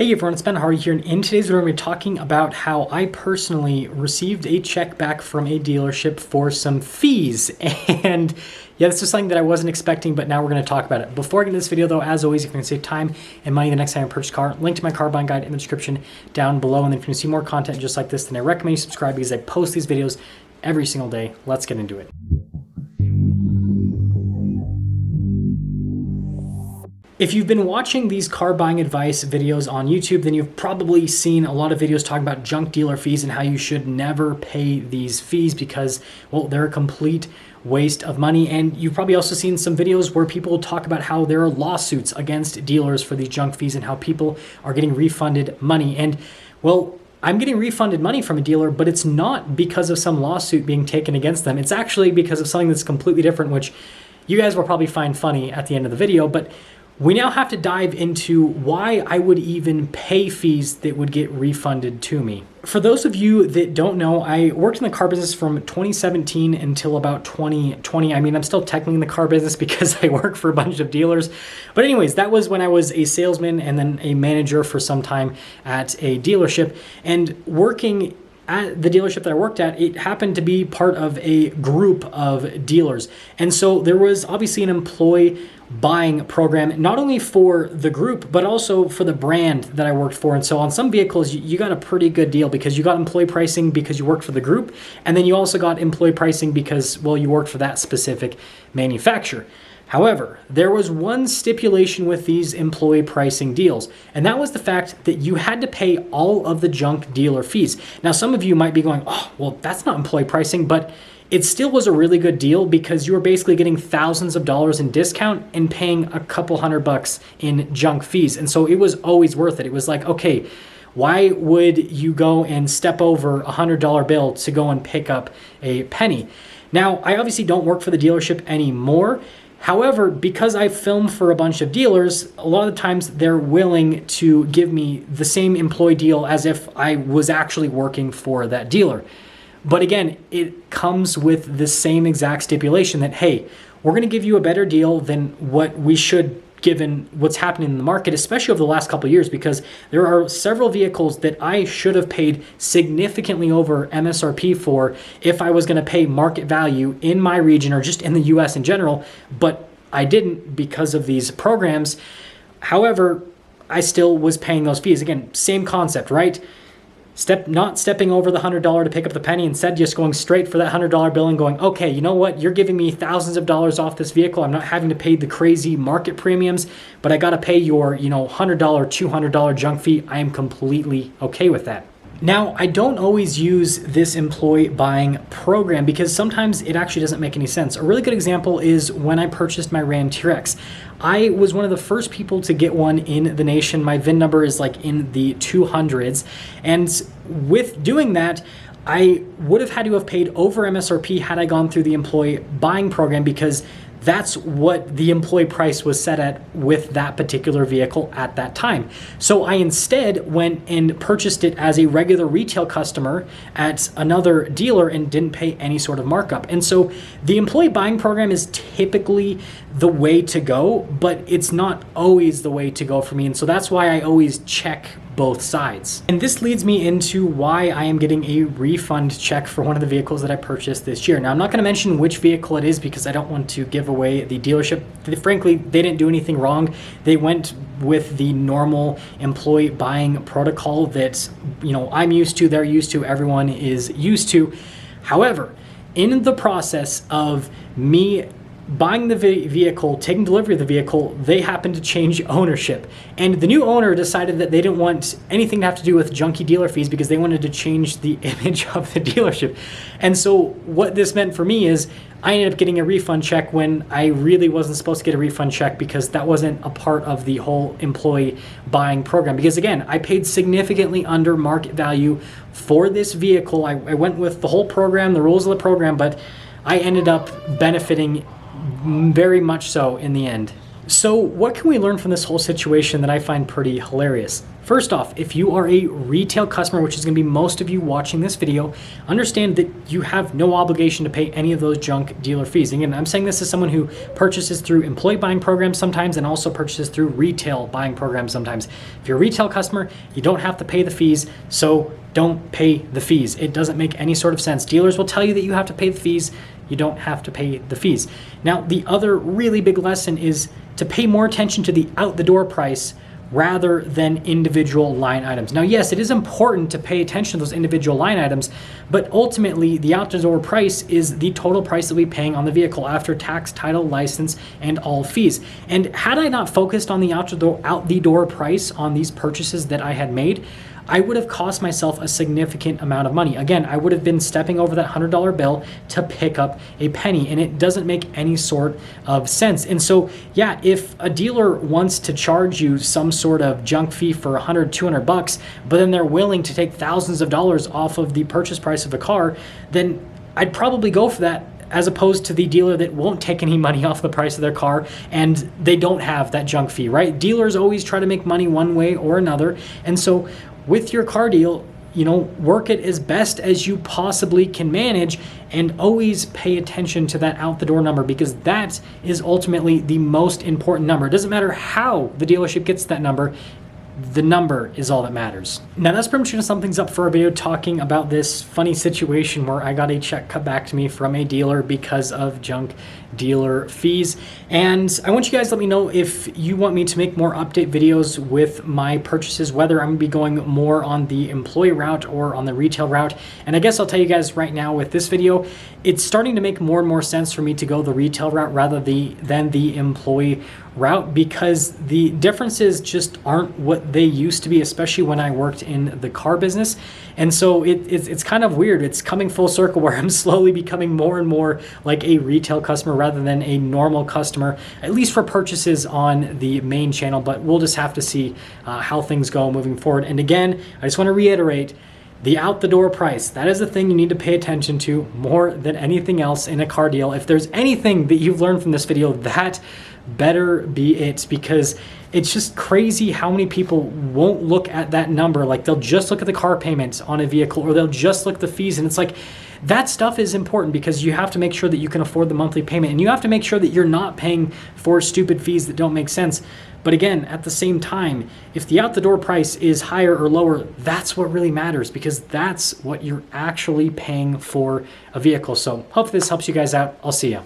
Hey everyone, it's Ben Hardy here, and in today's video we're going to be talking about how I personally received a check back from a dealership for some fees. And yeah, this is something that I wasn't expecting, but now we're going to talk about it. Before I get into this video though, as always, if you can save time and money the next time I purchase a car, link to my car buying guide in the description down below. And then if you want to see more content just like this, then I recommend you subscribe because I post these videos every single day. Let's get into it. If you've been watching these car buying advice videos on YouTube, then you've probably seen a lot of videos talking about junk dealer fees and how you should never pay these fees because, well, they're a complete waste of money. And you've probably also seen some videos where people talk about how there are lawsuits against dealers for these junk fees and how people are getting refunded money. And, well, I'm getting refunded money from a dealer, but it's not because of some lawsuit being taken against them. It's actually because of something that's completely different, which you guys will probably find funny at the end of the video. But we now have to dive into why I would even pay fees that would get refunded to me. For those of you that don't know, I worked in the car business from 2017 until about 2020. I mean, I'm still technically in the car business because I work for a bunch of dealers. But anyways, that was when I was a salesman and then a manager for some time at a dealership. And working at the dealership that I worked at, it happened to be part of a group of dealers. And so there was obviously an employee buying program, not only for the group, but also for the brand that I worked for. And so on some vehicles, you got a pretty good deal because you got employee pricing because you worked for the group. And then you also got employee pricing because, well, you worked for that specific manufacturer. However, there was one stipulation with these employee pricing deals, and that was the fact that you had to pay all of the junk dealer fees. Now, some of you might be going, oh, well, that's not employee pricing, but it still was a really good deal because you were basically getting thousands of dollars in discount and paying a couple $100 in junk fees. And so it was always worth it. It was like, okay, why would you go and step over a $100 bill to go and pick up a penny? Now, I obviously don't work for the dealership anymore. However, because I film for a bunch of dealers, a lot of the times they're willing to give me the same employee deal as if I was actually working for that dealer. But again, it comes with the same exact stipulation that, hey, we're going to give you a better deal than what we should given what's happening in the market, especially over the last couple of years, because there are several vehicles that I should have paid significantly over MSRP for if I was going to pay market value in my region or just in the US in general, but I didn't because of these programs. However, I still was paying those fees. Again, same concept, right? Not stepping over the $100 to pick up the penny, instead just going straight for that $100 bill and going, okay, you know what? You're giving me thousands of dollars off this vehicle. I'm not having to pay the crazy market premiums, but I got to pay your, $100, $200 junk fee. I am completely okay with that. Now, I don't always use this employee buying program because sometimes it actually doesn't make any sense. A really good example is when I purchased my Ram TRX. I was one of the first people to get one in the nation. My VIN number is like in the 200s. And with doing that, I would have had to have paid over MSRP had I gone through the employee buying program because that's what the employee price was set at with that particular vehicle at that time. So I instead went and purchased it as a regular retail customer at another dealer and didn't pay any sort of markup. And so the employee buying program is typically the way to go, but it's not always the way to go for me. And so that's why I always check both sides. And this leads me into why I am getting a refund check for one of the vehicles that I purchased this year. Now, I'm not going to mention which vehicle it is because I don't want to give away the dealership. Frankly, they didn't do anything wrong. They went with the normal employee buying protocol that, I'm used to, they're used to, everyone is used to. However, in the process of me buying the vehicle, taking delivery of the vehicle, they happened to change ownership. And the new owner decided that they didn't want anything to have to do with junky dealer fees because they wanted to change the image of the dealership. And so what this meant for me is I ended up getting a refund check when I really wasn't supposed to get a refund check because that wasn't a part of the whole employee buying program. Because again, I paid significantly under market value for this vehicle. I went with the whole program, the rules of the program, but I ended up benefiting very much so in the end. So what can we learn from this whole situation that I find pretty hilarious? First off, if you are a retail customer, which is going to be most of you watching this video, understand that you have no obligation to pay any of those junk dealer fees. Again, I'm saying this as someone who purchases through employee buying programs sometimes and also purchases through retail buying programs sometimes. If you're a retail customer, you don't have to pay the fees, so don't pay the fees. It doesn't make any sort of sense. Dealers will tell you that you have to pay the fees. You don't have to pay the fees. Now, the other really big lesson is to pay more attention to the out-the-door price rather than individual line items. Now, yes, it is important to pay attention to those individual line items, but ultimately the out-the-door price is the total price that we're paying on the vehicle after tax, title, license, and all fees. And had I not focused on the out-the-door price on these purchases that I had made, I would have cost myself a significant amount of money. Again, I would have been stepping over that $100 bill to pick up a penny, and it doesn't make any sort of sense. And so, yeah, if a dealer wants to charge you some sort of junk fee for $100, $200, but then they're willing to take thousands of dollars off of the purchase price of a car, then I'd probably go for that, as opposed to the dealer that won't take any money off the price of their car and they don't have that junk fee, right? Dealers always try to make money one way or another. And so with your car deal, work it as best as you possibly can manage, and always pay attention to that out the door number, because that is ultimately the most important number. It doesn't matter how the dealership gets that number. The number is all that matters. Now, that's pretty much going to sum things up for a video talking about this funny situation where I got a check cut back to me from a dealer because of junk dealer fees. And I want you guys to let me know if you want me to make more update videos with my purchases, whether I'm going to be going more on the employee route or on the retail route. And I guess I'll tell you guys right now with this video, it's starting to make more and more sense for me to go the retail route rather than the employee route, because the differences just aren't what they used to be, especially when I worked in the car business. And so it's kind of weird. It's coming full circle where I'm slowly becoming more and more like a retail customer rather than a normal customer, at least for purchases on the main channel. But we'll just have to see how things go moving forward. And again, I just want to reiterate, the out-the-door price, that is the thing you need to pay attention to more than anything else in a car deal. If there's anything that you've learned from this video, that better be it, because it's just crazy how many people won't look at that number. Like, they'll just look at the car payments on a vehicle, or they'll just look at the fees, and it's like, that stuff is important because you have to make sure that you can afford the monthly payment, and you have to make sure that you're not paying for stupid fees that don't make sense. But again, at the same time, if the out-the-door price is higher or lower, that's what really matters, because that's what you're actually paying for a vehicle. So hopefully this helps you guys out. I'll see you.